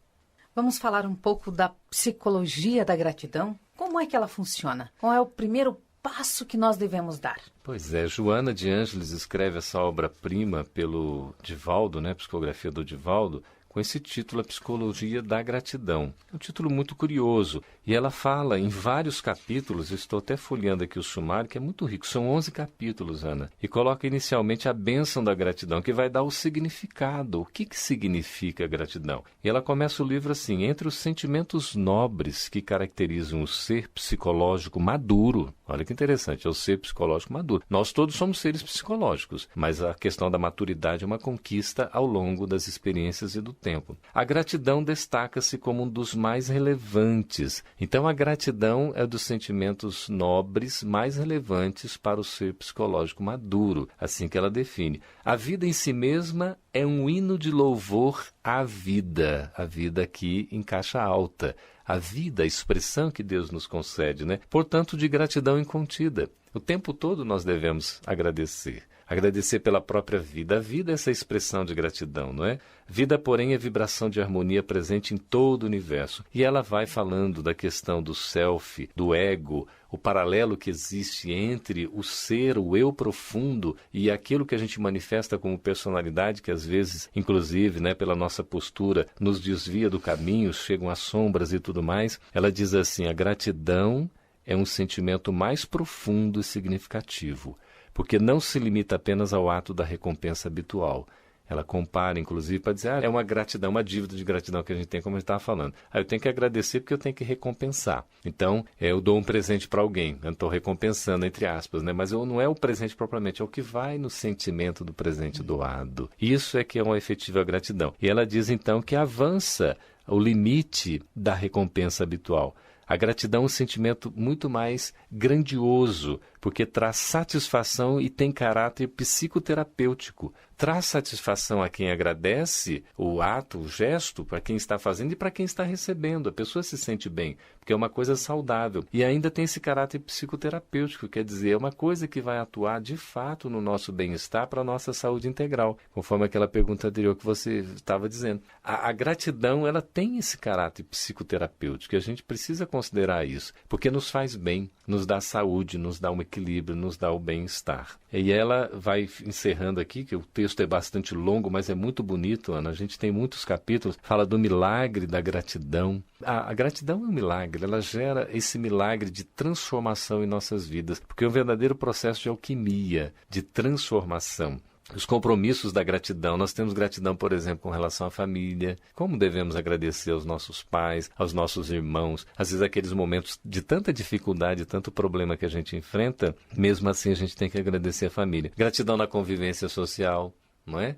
Vamos falar um pouco da psicologia da gratidão? Como é que ela funciona? Qual é o primeiro passo que nós devemos dar? Pois é, Joana de Ângeles escreve essa obra-prima pelo Divaldo, né, Psicografia do Divaldo, com esse título, A Psicologia da Gratidão. É um título muito curioso. E ela fala em vários capítulos, eu estou até folheando aqui o sumário, que é muito rico. São 11 capítulos, Ana. E coloca inicialmente a bênção da gratidão, que vai dar o significado. O que significa gratidão? E ela começa o livro assim, entre os sentimentos nobres que caracterizam o ser psicológico maduro. Olha que interessante, é o ser psicológico maduro. Nós todos somos seres psicológicos, mas a questão da maturidade é uma conquista ao longo das experiências e do tempo. A gratidão destaca-se como um dos mais relevantes. Então, a gratidão é dos sentimentos nobres mais relevantes para o ser psicológico maduro, assim que ela define. A vida em si mesma é um hino de louvor à vida. A vida aqui em caixa alta. A vida, a expressão que Deus nos concede, né? Portanto, de gratidão incontida. O tempo todo nós devemos agradecer. Agradecer pela própria vida. A vida é essa expressão de gratidão, não é? Vida, porém, é vibração de harmonia presente em todo o universo. E ela vai falando da questão do self, do ego, o paralelo que existe entre o ser, o eu profundo e aquilo que a gente manifesta como personalidade, que às vezes, inclusive, né, pela nossa postura, nos desvia do caminho, chegam as sombras e tudo mais. Ela diz assim, a gratidão é um sentimento mais profundo e significativo, porque não se limita apenas ao ato da recompensa habitual. Ela compara, inclusive, para dizer, é uma gratidão, uma dívida de gratidão que a gente tem, como a gente estava falando. Aí eu tenho que agradecer porque eu tenho que recompensar. Então, eu dou um presente para alguém, eu estou recompensando, entre aspas, né? Mas não é o presente propriamente, é o que vai no sentimento do presente doado. Isso é que é uma efetiva gratidão. E ela diz, então, que avança o limite da recompensa habitual. A gratidão é um sentimento muito mais grandioso, porque traz satisfação e tem caráter psicoterapêutico. Traz satisfação a quem agradece o ato, o gesto, para quem está fazendo e para quem está recebendo. A pessoa se sente bem, porque é uma coisa saudável. E ainda tem esse caráter psicoterapêutico, quer dizer, é uma coisa que vai atuar de fato no nosso bem-estar para a nossa saúde integral, conforme aquela pergunta anterior que você estava dizendo. A gratidão, ela tem esse caráter psicoterapêutico, e a gente precisa considerar isso, porque nos faz bem, nos dá saúde, nos dá um equilíbrio, nos dá o bem-estar. E ela vai encerrando aqui, que o texto é bastante longo, mas é muito bonito, Ana. A gente tem muitos capítulos, fala do milagre da gratidão. A gratidão é um milagre, ela gera esse milagre de transformação em nossas vidas, porque é um verdadeiro processo de alquimia, de transformação. Os compromissos da gratidão. Nós temos gratidão, por exemplo, com relação à família. Como devemos agradecer aos nossos pais, aos nossos irmãos. Às vezes, aqueles momentos de tanta dificuldade, tanto problema que a gente enfrenta, mesmo assim a gente tem que agradecer a família. Gratidão na convivência social, não é?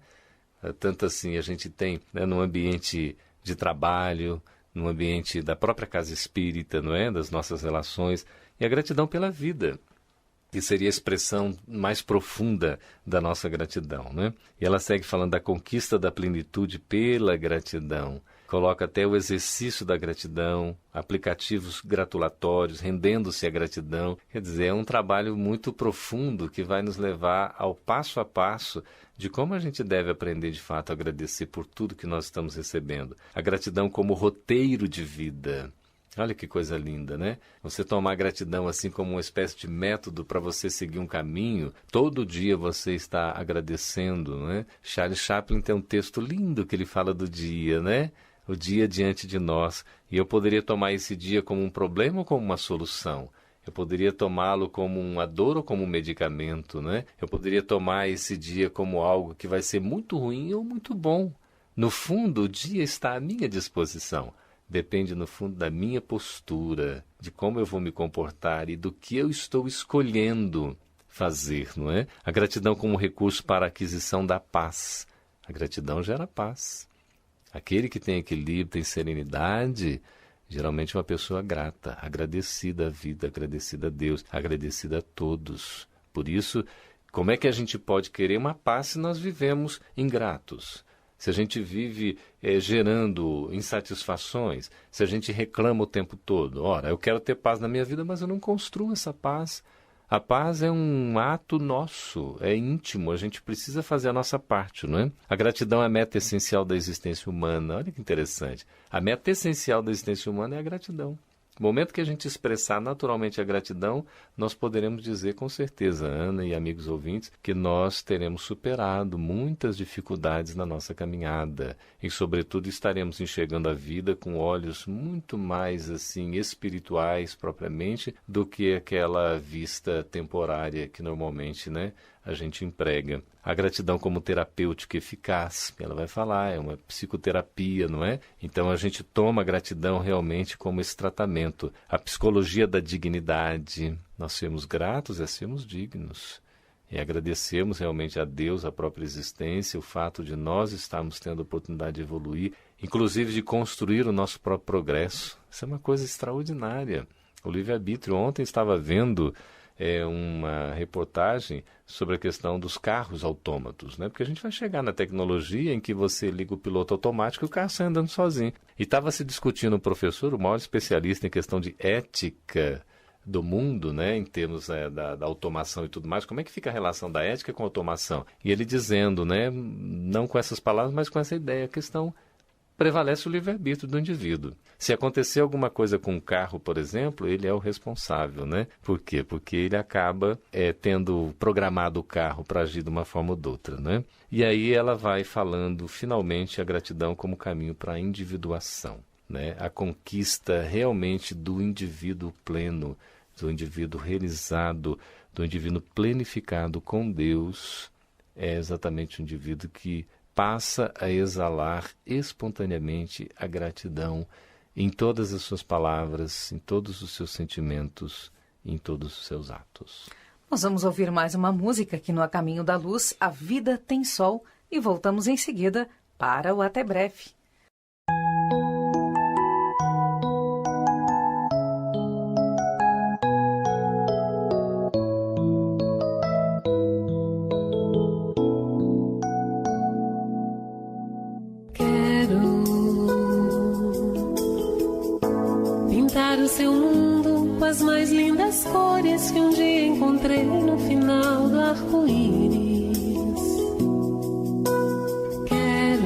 Tanto assim a gente tem, né, no ambiente de trabalho, no ambiente da própria casa espírita, não é? Das nossas relações. E a gratidão pela vida, que seria a expressão mais profunda da nossa gratidão, né? E ela segue falando da conquista da plenitude pela gratidão. Coloca até o exercício da gratidão, aplicativos gratulatórios, rendendo-se à gratidão. Quer dizer, é um trabalho muito profundo que vai nos levar ao passo a passo de como a gente deve aprender de fato a agradecer por tudo que nós estamos recebendo. A gratidão como roteiro de vida. Olha que coisa linda, né? Você tomar a gratidão assim como uma espécie de método para você seguir um caminho. Todo dia você está agradecendo, né? Charles Chaplin tem um texto lindo que ele fala do dia, né? O dia diante de nós. E eu poderia tomar esse dia como um problema ou como uma solução. Eu poderia tomá-lo como uma dor ou como um medicamento, né? Eu poderia tomar esse dia como algo que vai ser muito ruim ou muito bom. No fundo, o dia está à minha disposição. Depende, no fundo, da minha postura, de como eu vou me comportar e do que eu estou escolhendo fazer, não é? A gratidão como recurso para a aquisição da paz. A gratidão gera paz. Aquele que tem equilíbrio, tem serenidade, geralmente é uma pessoa grata, agradecida à vida, agradecida a Deus, agradecida a todos. Por isso, como é que a gente pode querer uma paz se nós vivemos ingratos? Se a gente vive gerando insatisfações, se a gente reclama o tempo todo. Ora, eu quero ter paz na minha vida, mas eu não construo essa paz. A paz é um ato nosso, é íntimo, a gente precisa fazer a nossa parte, não é? A gratidão é a meta essencial da existência humana. Olha que interessante. A meta essencial da existência humana é a gratidão. No momento que a gente expressar naturalmente a gratidão, nós poderemos dizer com certeza, Ana e amigos ouvintes, que nós teremos superado muitas dificuldades na nossa caminhada e, sobretudo, estaremos enxergando a vida com olhos muito mais assim espirituais propriamente do que aquela vista temporária que normalmente, né, a gente emprega. A gratidão como terapêutica eficaz, ela vai falar, é uma psicoterapia, não é? Então a gente toma a gratidão realmente como esse tratamento. A psicologia da dignidade, nós sermos gratos é sermos dignos. E agradecemos realmente a Deus, a própria existência, o fato de nós estarmos tendo a oportunidade de evoluir, inclusive de construir o nosso próprio progresso. Isso é uma coisa extraordinária. O livre-arbítrio, ontem estava vendo uma reportagem sobre a questão dos carros autômatos, né? Porque a gente vai chegar na tecnologia em que você liga o piloto automático e o carro sai andando sozinho. E estava se discutindo o professor, o maior especialista em questão de ética do mundo, né, em termos da automação e tudo mais, como é que fica a relação da ética com a automação? E ele dizendo, né, não com essas palavras, mas com essa ideia, a questão prevalece o livre-arbítrio do indivíduo. Se acontecer alguma coisa com um carro, por exemplo, ele é o responsável, né? Por quê? Porque ele acaba tendo programado o carro para agir de uma forma ou de outra, né? E aí ela vai falando, finalmente, a gratidão como caminho para a individuação, né? A conquista realmente do indivíduo pleno, do indivíduo realizado, do indivíduo plenificado com Deus, é exatamente o indivíduo que passa a exalar espontaneamente a gratidão em todas as suas palavras, em todos os seus sentimentos, em todos os seus atos. Nós vamos ouvir mais uma música aqui no A Caminho da Luz, A Vida Tem Sol, e voltamos em seguida para o Até Breve. O seu mundo com as mais lindas cores que um dia encontrei no final do arco-íris. Quero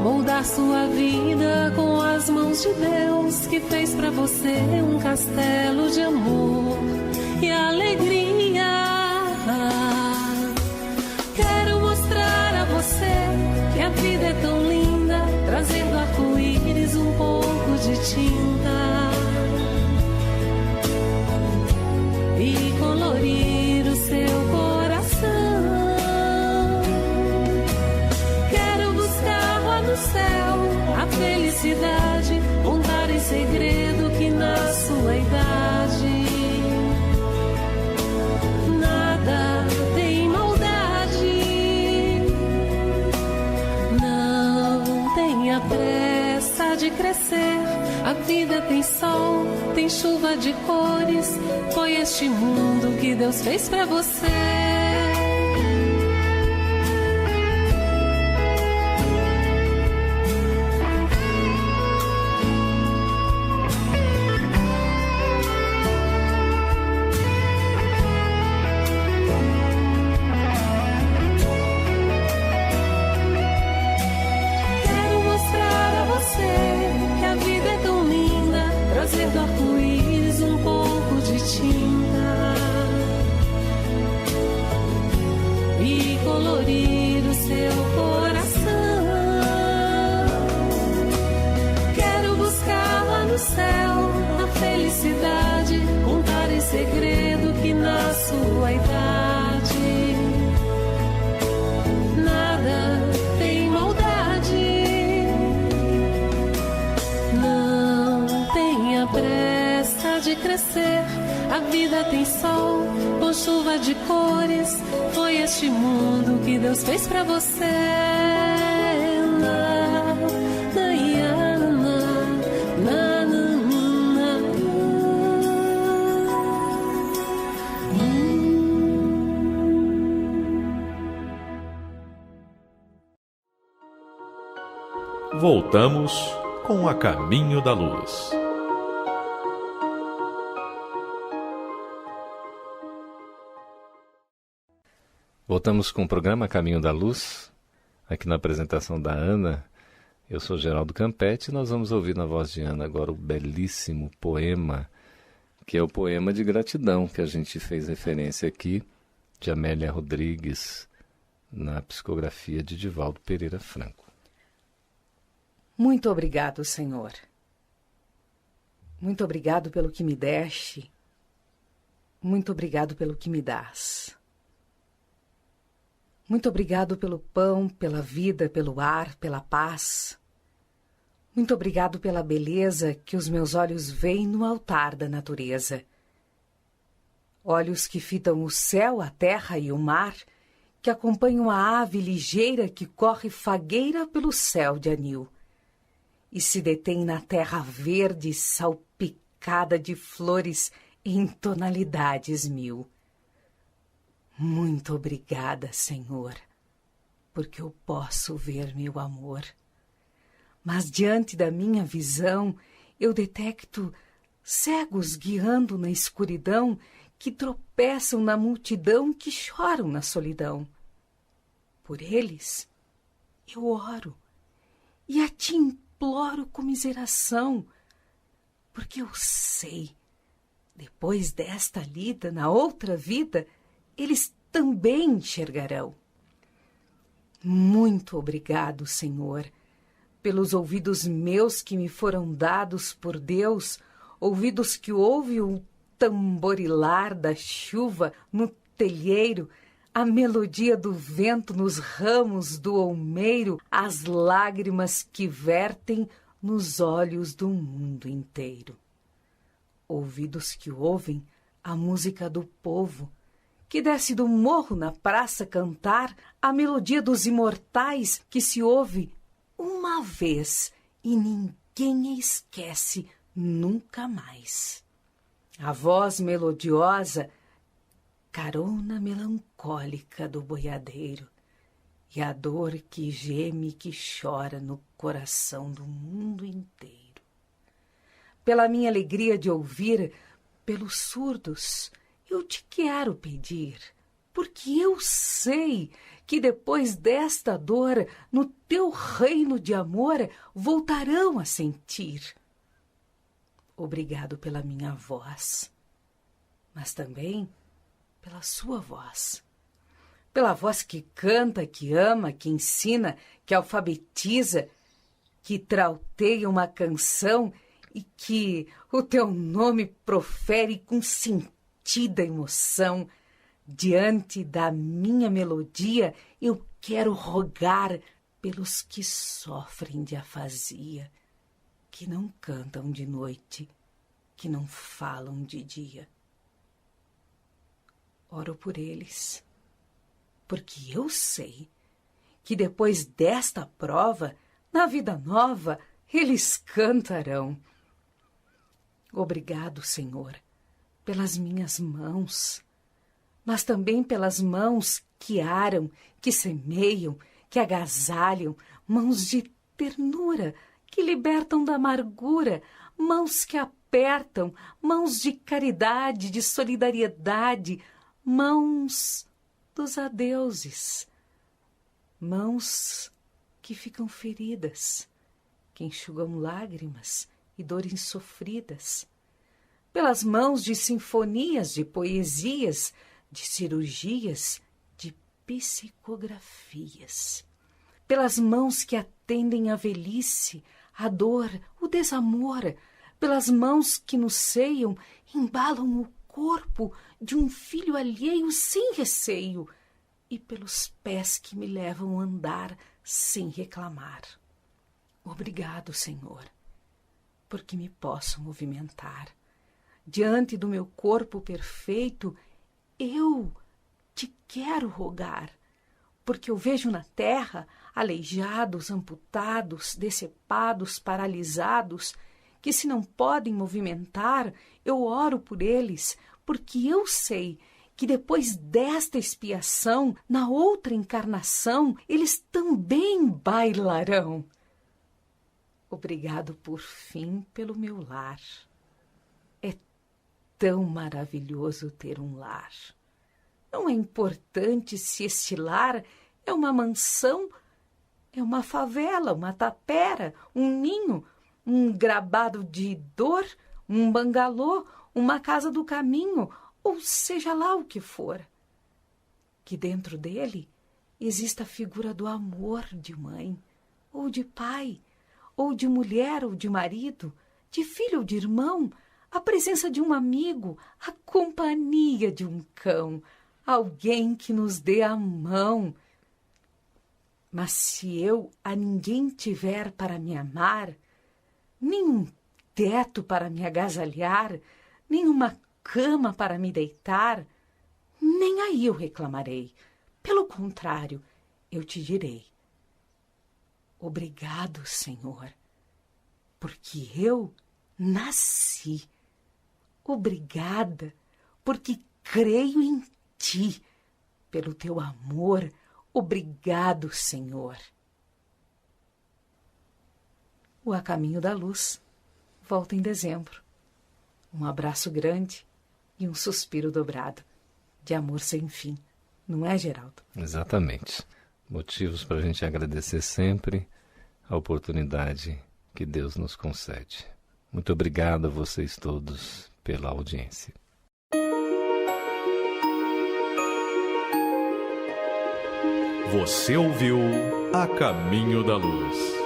moldar sua vida com as mãos de Deus que fez pra você um castelo de amor e alegria. Quero mostrar a você que a vida é tão linda, trazendo arco-íris, um pouco de tinta e colorir o seu coração. Quero buscar lá no céu a felicidade, contar em segredo que na sua idade nada tem maldade. Não tenha pressa de crescer, a vida tem sol, tem chuva de cores, foi este mundo que Deus fez pra você. Do arco-íris, um pouco de tinta e colorir o seu coração. Quero buscar lá no céu a felicidade, contar em segredo que na sua idade nada tem maldade. Pressa de crescer, a vida tem sol, com chuva de cores, foi este mundo que Deus fez pra você. Voltamos com A Caminho da Luz. Voltamos com o programa Caminho da Luz, aqui na apresentação da Ana. Eu sou Geraldo Campetti e nós vamos ouvir na voz de Ana agora o belíssimo poema, que é o poema de gratidão que a gente fez referência aqui, de Amélia Rodrigues, na psicografia de Divaldo Pereira Franco. Muito obrigado, Senhor. Muito obrigado pelo que me deste. Muito obrigado pelo que me dás. Muito obrigado pelo pão, pela vida, pelo ar, pela paz. Muito obrigado pela beleza que os meus olhos veem no altar da natureza. Olhos que fitam o céu, a terra e o mar, que acompanham a ave ligeira que corre fagueira pelo céu de anil e se detém na terra verde salpicada de flores em tonalidades mil. Muito obrigada, Senhor, porque eu posso ver meu amor. Mas diante da minha visão, eu detecto cegos guiando na escuridão que tropeçam na multidão que choram na solidão. Por eles, eu oro e a ti imploro comiseração, porque eu sei, depois desta lida, na outra vida, eles também enxergarão. Muito obrigado, Senhor, pelos ouvidos meus que me foram dados por Deus, ouvidos que ouvem o tamborilar da chuva no telheiro, a melodia do vento nos ramos do olmeiro, as lágrimas que vertem nos olhos do mundo inteiro. Ouvidos que ouvem a música do povo, que desce do morro na praça cantar a melodia dos imortais que se ouve uma vez e ninguém a esquece nunca mais. A voz melodiosa, carona melancólica do boiadeiro, e a dor que geme e que chora no coração do mundo inteiro. Pela minha alegria de ouvir, pelos surdos, eu te quero pedir, porque eu sei que depois desta dor, no teu reino de amor, voltarão a sentir. Obrigado pela minha voz, mas também pela sua voz. Pela voz que canta, que ama, que ensina, que alfabetiza, que trauteia uma canção e que o teu nome profere com sentida emoção. Diante da minha melodia, eu quero rogar pelos que sofrem de afasia, que não cantam de noite, que não falam de dia. Oro por eles, porque eu sei que depois desta prova, na vida nova, eles cantarão. Obrigado, Senhor, pelas minhas mãos, mas também pelas mãos que aram, que semeiam, que agasalham, mãos de ternura, que libertam da amargura, mãos que apertam, mãos de caridade, de solidariedade, mãos dos adeuses, mãos que ficam feridas, que enxugam lágrimas e dores sofridas, pelas mãos de sinfonias, de poesias, de cirurgias, de psicografias, pelas mãos que atendem a velhice, a dor, o desamor, pelas mãos que nos seiam, embalam o corpo de um filho alheio sem receio, e pelos pés que me levam a andar sem reclamar. Obrigado, Senhor, porque me posso movimentar. Diante do meu corpo perfeito, eu te quero rogar, porque eu vejo na terra aleijados, amputados, decepados, paralisados, que se não podem movimentar, eu oro por eles, porque eu sei que depois desta expiação, na outra encarnação, eles também bailarão. Obrigado, por fim, pelo meu lar. É tão maravilhoso ter um lar. Não é importante se este lar é uma mansão, é uma favela, uma tapera, um ninho, um grabado de dor, um bangalô, uma casa do caminho, ou seja lá o que for. Que dentro dele exista a figura do amor de mãe, ou de pai, ou de mulher ou de marido, de filho ou de irmão, a presença de um amigo, a companhia de um cão, alguém que nos dê a mão. Mas se eu a ninguém tiver para me amar, nem um teto para me agasalhar, nem uma cama para me deitar, nem aí eu reclamarei. Pelo contrário, eu te direi: obrigado, Senhor, porque eu nasci. Obrigada, porque creio em ti. Pelo teu amor, obrigado, Senhor. O A Caminho da Luz volta em dezembro. Um abraço grande e um suspiro dobrado, de amor sem fim. Não é, Geraldo? Exatamente. Motivos para a gente agradecer sempre a oportunidade que Deus nos concede. Muito obrigado a vocês todos pela audiência. Você ouviu A Caminho da Luz.